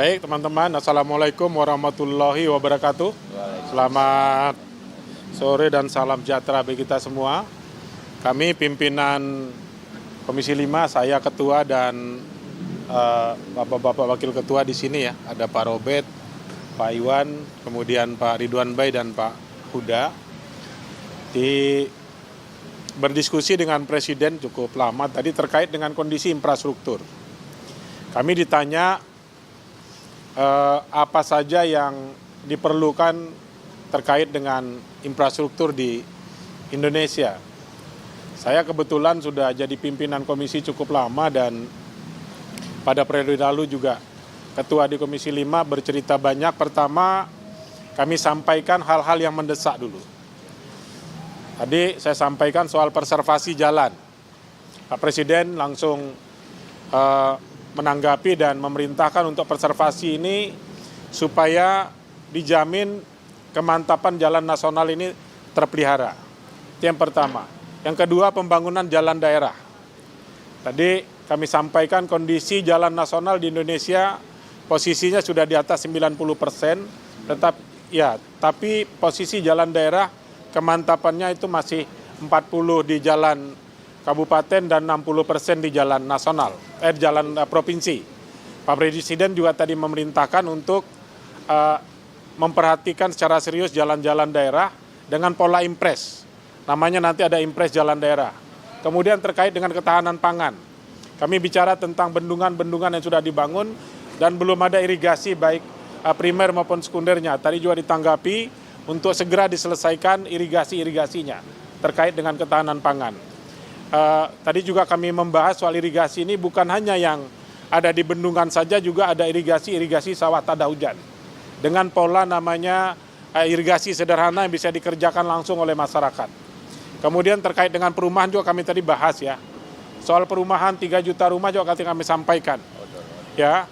Baik teman-teman, Assalamualaikum warahmatullahi wabarakatuh. Selamat sore dan salam sejahtera bagi kita semua. Kami pimpinan Komisi 5, saya ketua dan bapak-bapak wakil ketua di sini ya. Ada Pak Robert, Pak Iwan, kemudian Pak Ridwan Bay dan Pak Huda. Berdiskusi dengan Presiden cukup lama tadi terkait dengan kondisi infrastruktur. Kami ditanya apa saja yang diperlukan terkait dengan infrastruktur di Indonesia. Saya kebetulan sudah jadi pimpinan komisi cukup lama dan pada periode lalu juga ketua di Komisi 5 bercerita banyak. Pertama, kami sampaikan hal-hal yang mendesak dulu. Tadi saya sampaikan soal preservasi jalan. Pak Presiden langsung menanggapi dan memerintahkan untuk preservasi ini supaya dijamin kemantapan jalan nasional ini terpelihara. Itu yang pertama. Yang kedua, pembangunan jalan daerah. Tadi kami sampaikan kondisi jalan nasional di Indonesia posisinya sudah di atas 90%, tapi posisi jalan daerah kemantapannya itu masih 40 di jalan kabupaten dan 60% di jalan nasional, jalan provinsi. Pak Presiden juga tadi memerintahkan untuk memperhatikan secara serius jalan-jalan daerah dengan pola impres. Namanya nanti ada impres jalan daerah. Kemudian terkait dengan ketahanan pangan. Kami bicara tentang bendungan-bendungan yang sudah dibangun dan belum ada irigasi baik primer maupun sekundernya. Tadi juga ditanggapi untuk segera diselesaikan irigasi-irigasinya terkait dengan ketahanan pangan. Tadi juga kami membahas soal irigasi ini bukan hanya yang ada di bendungan saja, juga ada irigasi sawah tada hujan. Dengan pola namanya irigasi sederhana yang bisa dikerjakan langsung oleh masyarakat. Kemudian terkait dengan perumahan juga kami tadi bahas ya. Soal perumahan 3 juta rumah juga kami sampaikan. Ya,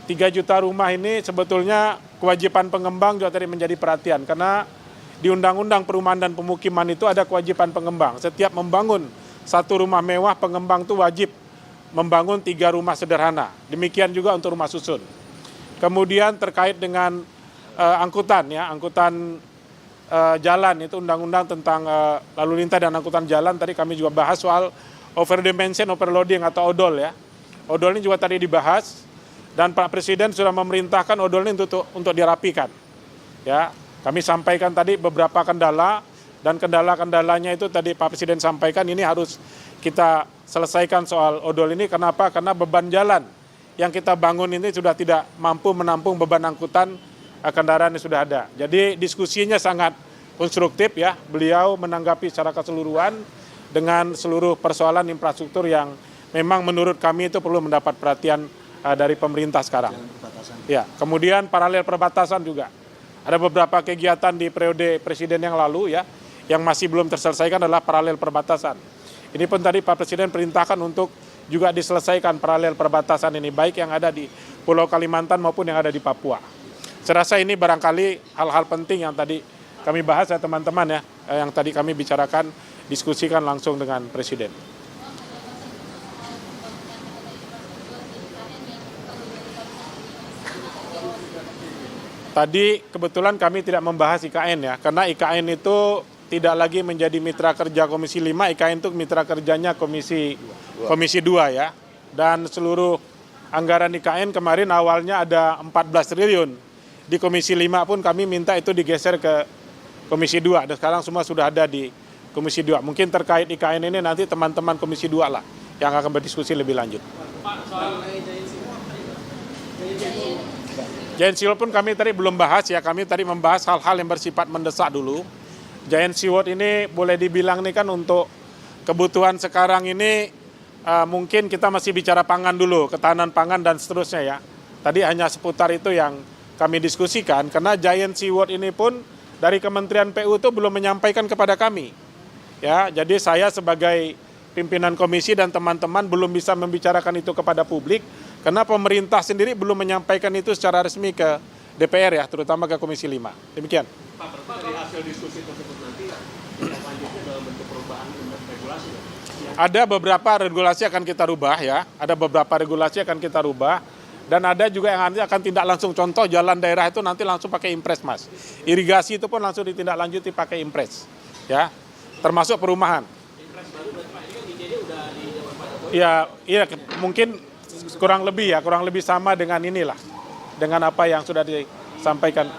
3 juta rumah ini sebetulnya kewajiban pengembang juga tadi menjadi perhatian. Karena di Undang-Undang Perumahan dan Pemukiman itu ada kewajiban pengembang. Setiap membangun satu rumah mewah, pengembang itu wajib membangun 3 rumah sederhana. Demikian juga untuk rumah susun. Kemudian terkait dengan angkutan jalan, itu undang-undang tentang lalu lintas dan angkutan jalan. Tadi kami juga bahas soal overdimension, overloading atau odol ya. Odol ini juga tadi dibahas dan Pak Presiden sudah memerintahkan odol ini untuk dirapikan. Ya, kami sampaikan tadi beberapa kendala. Dan kendala-kendalanya itu tadi Pak Presiden sampaikan ini harus kita selesaikan soal odol ini. Kenapa? Karena beban jalan yang kita bangun ini sudah tidak mampu menampung beban angkutan kendaraan yang sudah ada. Jadi diskusinya sangat konstruktif ya. Beliau menanggapi secara keseluruhan dengan seluruh persoalan infrastruktur yang memang menurut kami itu perlu mendapat perhatian dari pemerintah sekarang. Ya, kemudian paralel perbatasan juga. Ada beberapa kegiatan di periode Presiden yang lalu ya. Yang masih belum terselesaikan adalah paralel perbatasan. Ini pun tadi Pak Presiden perintahkan untuk juga diselesaikan paralel perbatasan ini, baik yang ada di Pulau Kalimantan maupun yang ada di Papua. Saya rasa ini barangkali hal-hal penting yang tadi kami bahas ya teman-teman ya, yang tadi kami bicarakan, diskusikan langsung dengan Presiden. Tadi kebetulan kami tidak membahas IKN ya, karena IKN itu tidak lagi menjadi mitra kerja Komisi 5, IKN itu mitra kerjanya Komisi 2 ya. Dan seluruh anggaran IKN kemarin awalnya ada 14 triliun. Di Komisi 5 pun kami minta itu digeser ke Komisi 2. Dan sekarang semua sudah ada di Komisi 2. Mungkin terkait IKN ini nanti teman-teman Komisi 2 lah yang akan berdiskusi lebih lanjut. Pak, soal Giant Seawall pun kami tadi belum bahas ya. Kami tadi membahas hal-hal yang bersifat mendesak dulu. Giant Seawall ini boleh dibilang nih kan untuk kebutuhan sekarang ini mungkin kita masih bicara pangan dulu, ketahanan pangan dan seterusnya ya. Tadi hanya seputar itu yang kami diskusikan karena Giant Seawall ini pun dari Kementerian PU itu belum menyampaikan kepada kami. Ya, jadi saya sebagai pimpinan komisi dan teman-teman belum bisa membicarakan itu kepada publik karena pemerintah sendiri belum menyampaikan itu secara resmi ke DPR ya, terutama ke Komisi 5. Demikian. Pak, dari hasil diskusi tersebut nanti selanjutnya dalam bentuk perubahan regulasi ya? Ada beberapa regulasi akan kita rubah ya, ada beberapa regulasi akan kita rubah Dan ada juga yang nanti akan tindak langsung, contoh jalan daerah itu nanti langsung pakai impres, Mas. Irigasi itu pun langsung ditindaklanjuti pakai impres, ya, termasuk perumahan. Ya, iya, mungkin kurang lebih sama dengan inilah, dengan apa yang sudah disampaikan.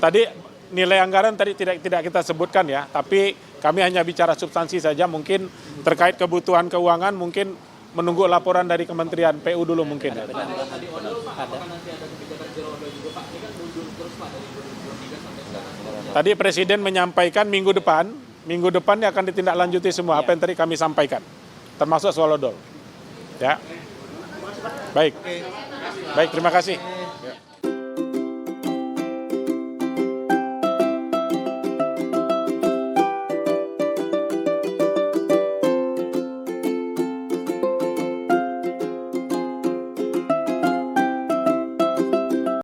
Tadi nilai anggaran tadi tidak kita sebutkan ya, tapi kami hanya bicara substansi saja, mungkin terkait kebutuhan keuangan, mungkin menunggu laporan dari Kementerian PU dulu mungkin. Tadi Presiden menyampaikan minggu depan akan ditindaklanjuti semua apa yang tadi kami sampaikan, termasuk soal odol. Ya, baik, terima kasih.